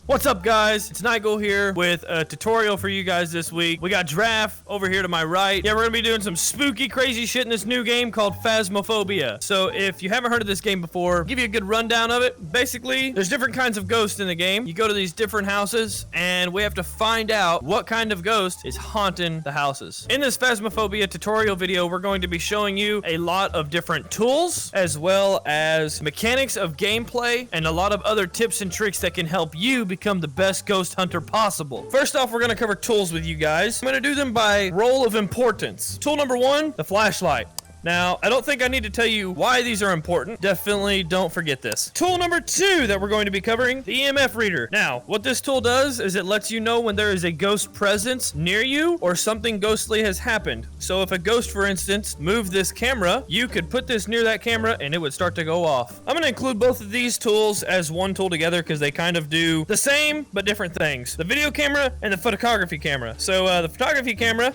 What's up, guys? It's Nightghoul here with a tutorial for you guys this week. We got Giraffe over here to my right. Yeah, we're gonna be doing some spooky, crazy shit in this new game called Phasmophobia. So if you haven't heard of this game before, I'll give you a good rundown of it. Basically, there's different kinds of ghosts in the game. You go to these different houses, and we have to find out what kind of ghost is haunting the houses. In this Phasmophobia tutorial video, we're going to be showing you a lot of different tools, as well as mechanics of gameplay, and a lot of other tips and tricks that can help you become the best ghost hunter possible. First off, we're gonna cover tools with you guys. I'm gonna do them by role of importance. Tool number one, the flashlight. Now, I don't think I need to tell you why these are important. Definitely don't forget this. Tool number two that we're going to be covering, the EMF reader. Now, what this tool does is it lets you know when there is a ghost presence near you or something ghostly has happened. So if a ghost, for instance, moved this camera, you could put this near that camera and it would start to go off. I'm gonna include both of these tools as one tool together because they kind of do the same but different things. The video camera and the photography camera. So the photography camera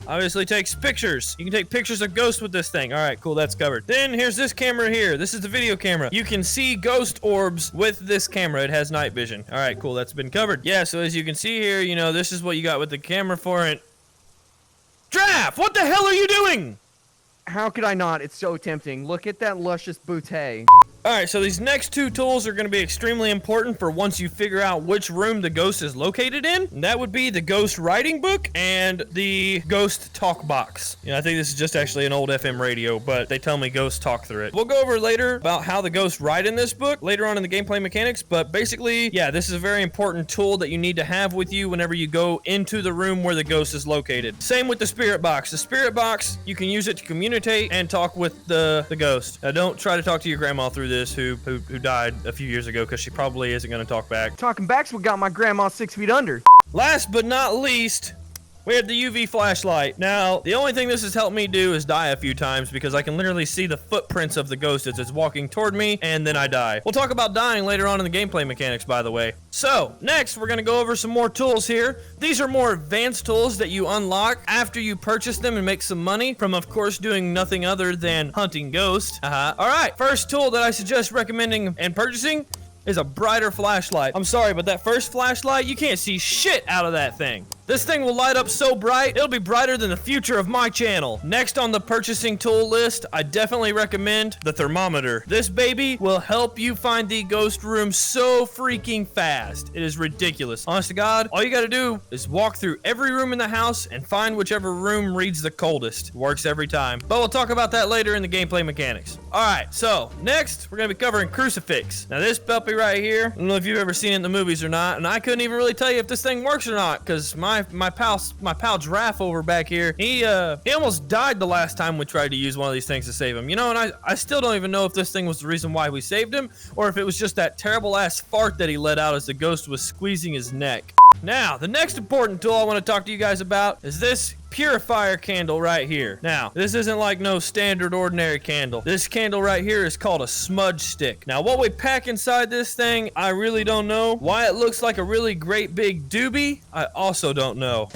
obviously takes pictures. You can take pictures of ghosts with this thing. All right, cool, that's covered. Then here's this camera here. This is the video camera. You can see ghost orbs with this camera. It has night vision. All right, cool, that's been covered. Yeah, so as you can see here, you know, this is what you got with the camera for it. Giraffe, what the hell are you doing? How could I not? It's so tempting. Look at that luscious bouquet. Alright, so these next two tools are going to be extremely important for once you figure out which room the ghost is located in. And that would be the ghost writing book and the ghost talk box. You know, I think this is just actually an old FM radio, but they tell me ghosts talk through it. We'll go over later about how the ghosts write in this book later on in the gameplay mechanics, but basically, yeah, this is a very important tool that you need to have with you whenever you go into the room where the ghost is located. Same with the spirit box. The spirit box, you can use it to communicate and talk with the ghost. Now, don't try to talk to your grandma through this who died a few years ago because she probably isn't going to talk back. Talking back's what got my grandma 6 feet under. Last but not least, we have the UV flashlight. Now, the only thing this has helped me do is die a few times because I can literally see the footprints of the ghost as it's walking toward me, and then I die. We'll talk about dying later on in the gameplay mechanics, by the way. So, next, we're going to go over some more tools here. These are more advanced tools that you unlock after you purchase them and make some money from, of course, doing nothing other than hunting ghosts. All right, first tool that I suggest recommending and purchasing is a brighter flashlight. I'm sorry, but that first flashlight, you can't see shit out of that thing. This thing will light up so bright, it'll be brighter than the future of my channel. Next on the purchasing tool list, I definitely recommend the thermometer. This baby will help you find the ghost room so freaking fast. It is ridiculous. Honest to God, all you gotta do is walk through every room in the house and find whichever room reads the coldest. It works every time. But we'll talk about that later in the gameplay mechanics. All right, so next, we're gonna be covering crucifix. Now this puppy right here, I don't know if you've ever seen it in the movies or not, and I couldn't even really tell you if this thing works or not, because my pal Giraffe over back here, he almost died the last time we tried to use one of these things to save him. You know, and I still don't even know if this thing was the reason why we saved him, or if it was just that terrible ass fart that he let out as the ghost was squeezing his neck. Now, the next important tool I want to talk to you guys about is this purifier candle right here. Now, this isn't like no standard ordinary candle. This candle right here is called a smudge stick. Now, what we pack inside this thing, I really don't know. Why it looks like a really great big doobie, I also don't know.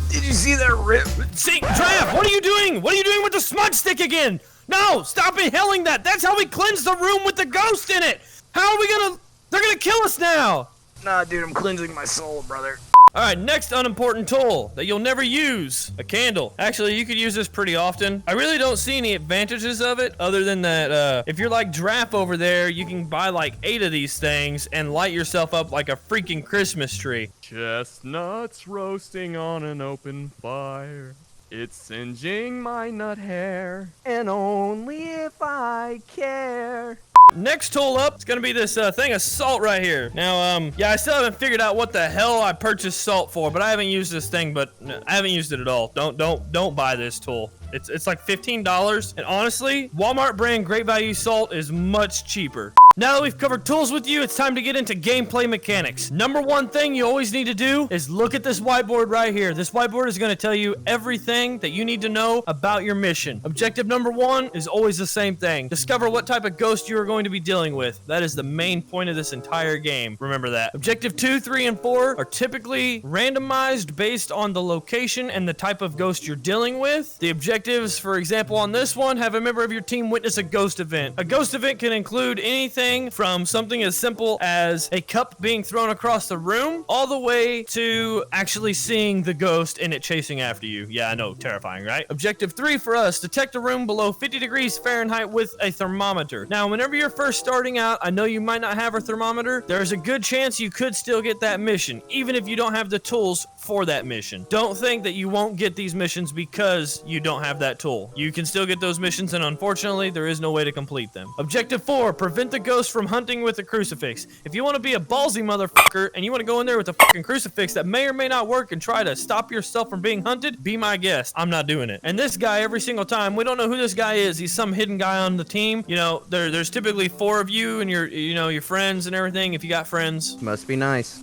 Did you see that rip? See, Giraffe, what are you doing? What are you doing with the smudge stick again? No, stop inhaling that. That's how we cleanse the room with the ghost in it. How are we gonna... They're gonna kill us now. Nah, dude, I'm cleansing my soul, brother. All right, next unimportant tool that you'll never use, a candle. Actually, you could use this pretty often. I really don't see any advantages of it other than that if you're like Giraffe over there, you can buy like 8 of these things and light yourself up like a freaking Christmas tree. Chestnuts roasting on an open fire. It's singeing my nut hair. And only if I care. Next tool up is gonna be this thing of salt right here. Now, yeah, I still haven't figured out what the hell I purchased salt for, but I haven't used this thing, but I haven't used it at all. Don't buy this tool. It's like $15, and honestly, Walmart brand Great Value salt is much cheaper. Now that we've covered tools with you, it's time to get into gameplay mechanics. Number one thing you always need to do is look at this whiteboard right here. This whiteboard is going to tell you everything that you need to know about your mission. Objective number one is always the same thing. Discover what type of ghost you are going to be dealing with. That is the main point of this entire game. Remember that. Objective 2, 3, and 4 are typically randomized based on the location and the type of ghost you're dealing with. The objectives, for example, on this one, have a member of your team witness a ghost event. A ghost event can include anything from something as simple as a cup being thrown across the room all the way to actually seeing the ghost and it chasing after you. Yeah, I know, terrifying, right? Objective 3 for us, detect a room below 50 degrees Fahrenheit with a thermometer. Now, whenever you're first starting out, I know you might not have a thermometer. There's a good chance you could still get that mission, even if you don't have the tools for that mission. Don't think that you won't get these missions because you don't have that tool. You can still get those missions, and unfortunately, there is no way to complete them. Objective 4, prevent the ghost from hunting with a crucifix. If you want to be a ballsy motherfucker and you want to go in there with a fucking crucifix that may or may not work and try to stop yourself from being hunted, be my guest. I'm not doing it. And this guy, every single time, we don't know who this guy is. He's some hidden guy on the team. You know, there's typically 4 of you and your friends and everything, if you got friends. Must be nice.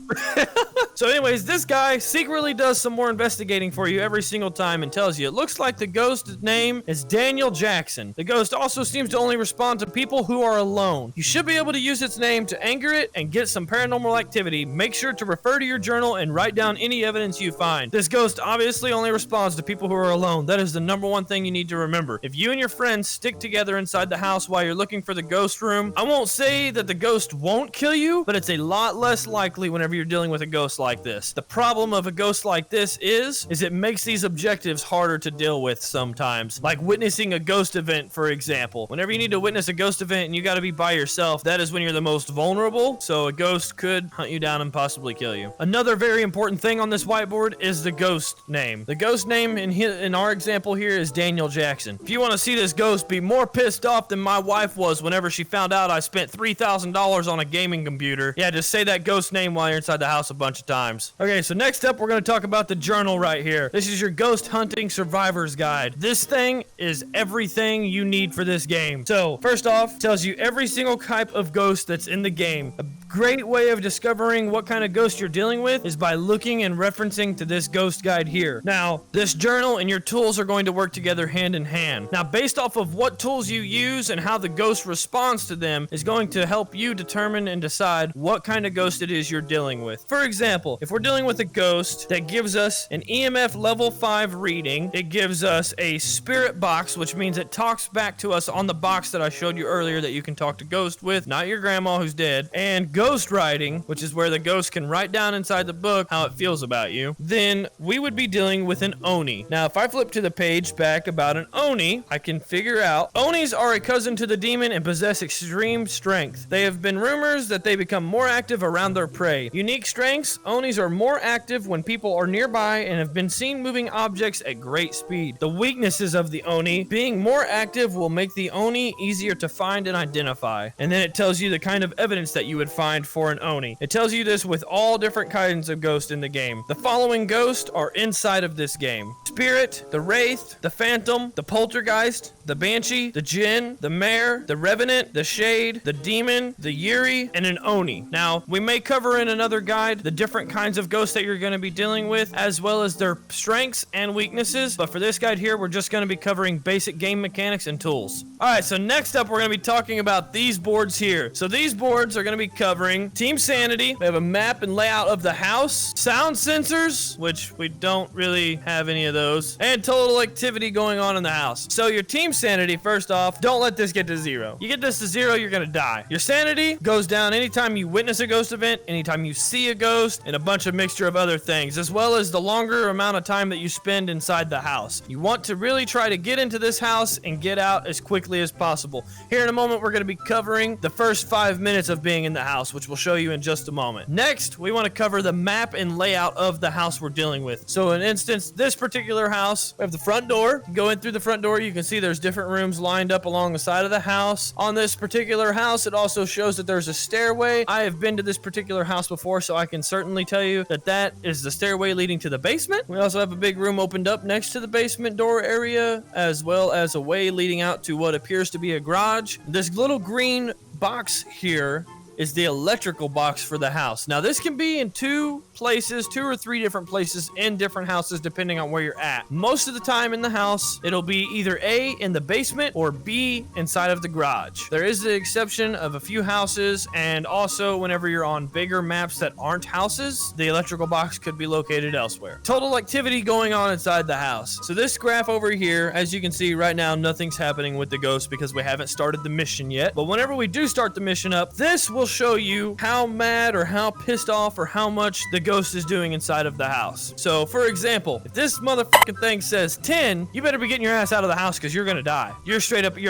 So anyways, this guy secretly does some more investigating for you every single time and tells you it looks like the ghost's name is Daniel Jackson. The ghost also seems to only respond to people who are alone. You should be able to use its name to anger it and get some paranormal activity. Make sure to refer to your journal and write down any evidence you find. This ghost obviously only responds to people who are alone. That is the number one thing you need to remember. If you and your friends stick together inside the house while you're looking for the ghost room, I won't say that the ghost won't kill you, but it's a lot less likely whenever you're dealing with a ghost like this. The problem of a ghost like this is it makes these objectives harder to deal with sometimes. Like witnessing a ghost event, for example. Whenever you need to witness a ghost event and you gotta be by yourself, that is when you're the most vulnerable, so a ghost could hunt you down and possibly kill you. Another very important thing on this whiteboard is the ghost name. The ghost name in our example here is Daniel Jackson. If you want to see this ghost be more pissed off than my wife was whenever she found out I spent $3,000 on a gaming computer, yeah, just say that ghost name while you're inside the house a bunch of times. Okay, so next up, we're going to talk about the journal right here. This is your ghost hunting survivor's guide. This thing is everything you need for this game. So, first off, tells you every single type of ghost that's in the game. A great way of discovering what kind of ghost you're dealing with is by looking and referencing to this ghost guide here. Now, this journal and your tools are going to work together hand in hand. Now, based off of what tools you use and how the ghost responds to them is going to help you determine and decide what kind of ghost it is you're dealing with. For example, if we're dealing with a ghost that gives us an EMF level 5 reading, it gives us a spirit box, which means it talks back to us on the box that I showed you earlier that you can talk to ghosts with, not your grandma who's dead, and ghost writing, which is where the ghost can write down inside the book how it feels about you, then we would be dealing with an Oni. Now, if I flip to the page back about an Oni, I can figure out Onis are a cousin to the demon and possess extreme strength. They have been rumors that they become more active around their prey. Unique strengths, Onis are more active when people are nearby and have been seen moving objects at great speed. The weaknesses of the Oni, being more active will make the Oni easier to find and identify. And then it tells you the kind of evidence that you would find for an Oni. It tells you this with all different kinds of ghosts in the game. The following ghosts are inside of this game: Spirit, the Wraith, the Phantom, the Poltergeist, the Banshee, the Jinn, the Mare, the Revenant, the Shade, the Demon, the Yuri, and an Oni. Now, we may cover in another guide the different kinds of ghosts that you're going to be dealing with, as well as their strengths and weaknesses, but for this guide here, we're just going to be covering basic game mechanics and tools. Alright, so next up, we're going to be talking about these boards here. So these boards are going to be covering Team Sanity. We have a map and layout of the house, sound sensors, which we don't really have any of those, and total activity going on in the house. So your Team Sanity, first off, don't let this get to 0. You get this to 0, you're gonna die. Your sanity goes down anytime you witness a ghost event, anytime you see a ghost, and a bunch of mixture of other things, as well as the longer amount of time that you spend inside the house. You want to really try to get into this house and get out as quickly as possible. Here in a moment, we're gonna be covering the first 5 minutes of being in the house, which we'll show you in just a moment. Next, we want to cover the map and layout of the house we're dealing with. So in instance, this particular house, we have the front door. You go in through the front door, you can see there's different rooms lined up along the side of the house. On this particular house, it also shows that there's a stairway. I have been to this particular house before, so I can certainly tell you that that is the stairway leading to the basement. We also have a big room opened up next to the basement door area, as well as a way leading out to what appears to be a garage. This little green box here is the electrical box for the house. Now, this can be in two or three different places in different houses, depending on where you're at. Most of the time in the house, it'll be either A, in the basement, or B, inside of the garage. There is the exception of a few houses, and also whenever you're on bigger maps that aren't houses, the electrical box could be located elsewhere. Total activity going on inside the house. So this graph over here, as you can see right now, nothing's happening with the ghost because we haven't started the mission yet. But whenever we do start the mission up, this will show you how mad or how pissed off or how much the ghost is doing inside of the house. So for example, if this motherfucking thing says 10, you better be getting your ass out of the house because you're gonna die. You're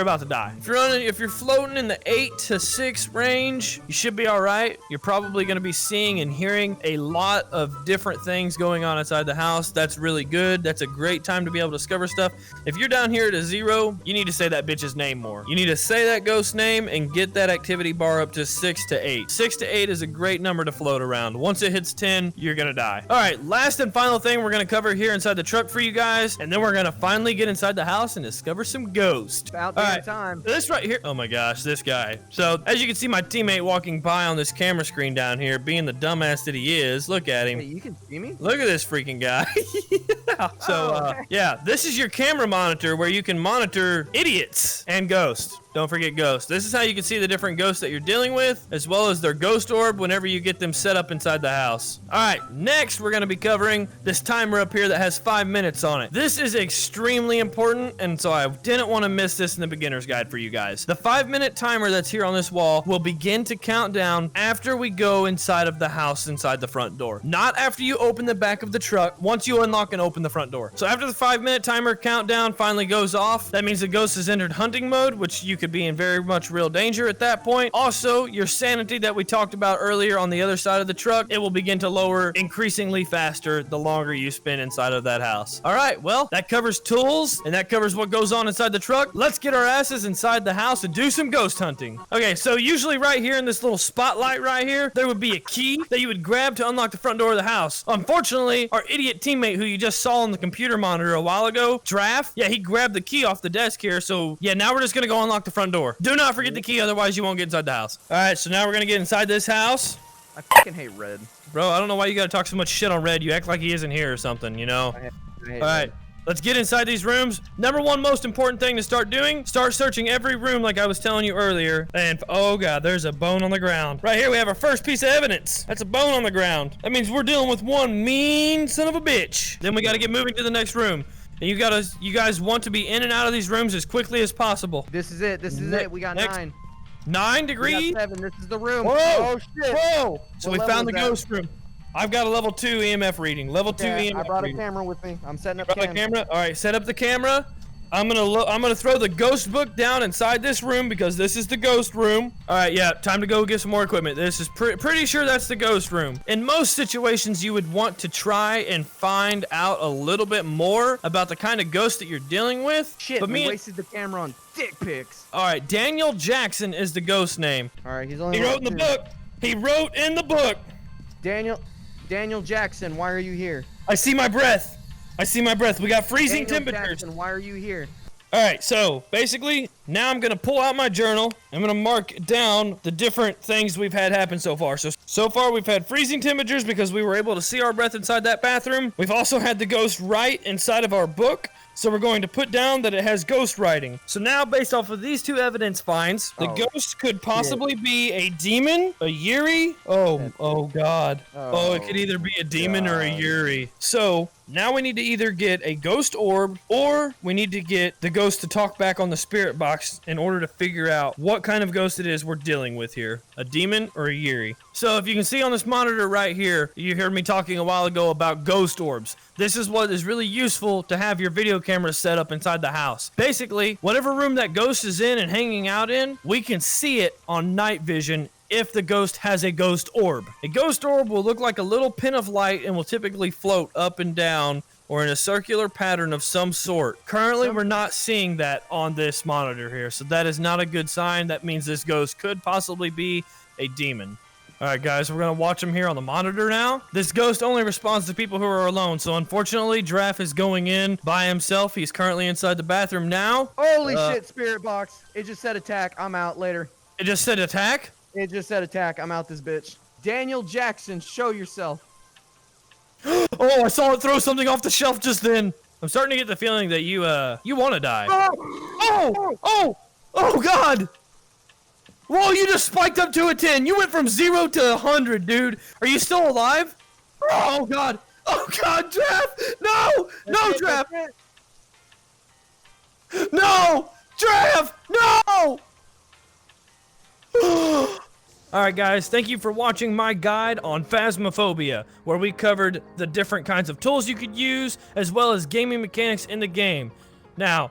about to die. If you're floating in the 8 to 6 range, you should be all right. You're probably gonna be seeing and hearing a lot of different things going on inside the house. That's really good. That's a great time to be able to discover stuff. If you're down here at a 0, you need to say that bitch's name more. You need to say that ghost name and get that activity bar up to 6 to 8. 6 to 8 is a great number to float around. Once it hits 10, you're gonna die. All right, last and final thing we're gonna cover here inside the truck for you guys, and then we're gonna finally get inside the house and discover some ghosts. About damn time. This right here, oh my gosh, this guy. So as you can see my teammate walking by on this camera screen down here, being the dumbass that he is, look at him. Hey, you can see me? Look at this freaking guy. Yeah. So yeah, this is your camera monitor where you can monitor idiots and ghosts. Don't forget ghosts. This is how you can see the different ghosts that you're dealing with, as well as their ghost orb whenever you get them set up inside the house. All right, next we're gonna be covering this timer up here that has 5 minutes on it. This is extremely important, and so I didn't want to miss this in the beginner's guide for you guys. The 5-minute timer that's here on this wall will begin to count down after we go inside of the house, inside the front door. Not after you open the back of the truck, once you unlock and open the front door. So after the 5-minute timer countdown finally goes off, that means the ghost has entered hunting mode, which you could be in very much real danger at that point. Also, your sanity that we talked about earlier on the other side of the truck, it will begin to lower increasingly faster the longer you spend inside of that house. All right, well, that covers tools and that covers what goes on inside the truck. Let's get our asses inside the house and do some ghost hunting. Okay, so usually right here in this little spotlight right here, there would be a key that you would grab to unlock the front door of the house. Unfortunately, our idiot teammate who you just saw on the computer monitor a while ago, Giraffe, yeah, he grabbed the key off the desk here. So yeah, now we're just gonna go unlock the front door. Do not forget the key, otherwise you won't get inside the house. All right, so now we're gonna get inside this house. I fucking hate Red. Bro, I don't know why you gotta talk so much shit on Red. You act like he isn't here or something, you know? I hate All right, Red. let's get inside these rooms. Number one most important thing to start doing, start searching every room like I was telling you earlier. And oh god, there's a bone on the ground. Right here we have our first piece of evidence. That's a bone on the ground. That means we're dealing with one mean son of a bitch. Then we gotta get moving to the next room. And you guys want to be in and out of these rooms as quickly as possible. This is it. This is it. We got 9. 9 We degrees? got 7. This is the room. Whoa! Oh shit! Whoa! So What we level found the is that? ghost room. I've got a level 2 EMF reading. Level 2 Okay, EMF I brought a reading. camera with me. I'm setting up Brought the cam. camera. All right, set up the camera. I'm gonna throw the ghost book down inside this room because this is the ghost room. All right, yeah, time to go get some more equipment. This is pretty sure that's the ghost room. In most situations, you would want to try and find out a little bit more about the kind of ghost that you're dealing with. Shit, but we wasted the camera on dick pics. All right, Daniel Jackson is the ghost name. All right, he's only. He wrote in the book. He wrote in the book. Daniel Jackson, why are you here? I see my breath. I see my breath. We got freezing Daniel temperatures. Jackson, why are you here? All right, so basically, now I'm gonna pull out my journal. I'm gonna mark down the different things we've had happen so far. So far we've had freezing temperatures because we were able to see our breath inside that bathroom. We've also had the ghost write inside of our book. So we're going to put down that it has ghost writing. So now, based off of these 2 evidence finds, the ghost could possibly be a demon, a Yuri. Oh god. Oh, it could either be a demon or a Yuri. So now we need to either get a ghost orb or we need to get the ghost to talk back on the spirit box in order to figure out what kind of ghost it is we're dealing with here. A demon or a Yuri. So if you can see on this monitor right here, you heard me talking a while ago about ghost orbs. This is what is really useful to have your video camera set up inside the house. Basically, whatever room that ghost is in and hanging out in, we can see it on night vision if the ghost has a ghost orb. A ghost orb will look like a little pin of light and will typically float up and down or in a circular pattern of some sort. Currently, we're not seeing that on this monitor here, so that is not a good sign. That means this ghost could possibly be a demon. All right, guys, we're going to watch him here on the monitor now. This ghost only responds to people who are alone, so unfortunately, Giraffe is going in by himself. He's currently inside the bathroom now. Holy shit, spirit box. It just said attack. I'm out later. It just said attack? It just said attack. I'm out this bitch. Daniel Jackson, show yourself. Oh, I saw it throw something off the shelf just then. I'm starting to get the feeling that you want to die. Oh, God. Whoa, you just spiked up to a 10. You went from 0 to 100, dude. Are you still alive? Oh, God. Oh, God, Draft. No. No, Draft. No. Draft. No. Alright guys, thank you for watching my guide on Phasmophobia, where we covered the different kinds of tools you could use, as well as gaming mechanics in the game. Now,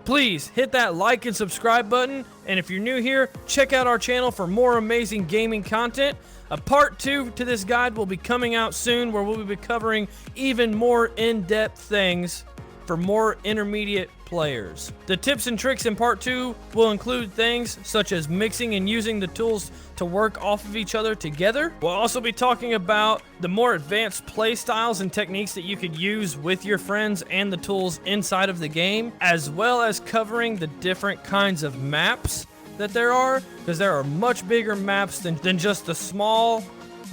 please hit that like and subscribe button, and if you're new here, check out our channel for more amazing gaming content. A part 2 to this guide will be coming out soon, where we'll be covering even more in-depth things for more intermediate players. The tips and tricks in part 2 will include things such as mixing and using the tools to work off of each other together. We'll also be talking about the more advanced play styles and techniques that you could use with your friends and the tools inside of the game, as well as covering the different kinds of maps that there are, because there are much bigger maps than just the small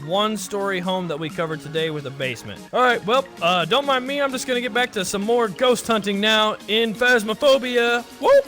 one-story home that we covered today with a basement. Alright, well, don't mind me, I'm just gonna get back to some more ghost hunting now in Phasmophobia. Whoop!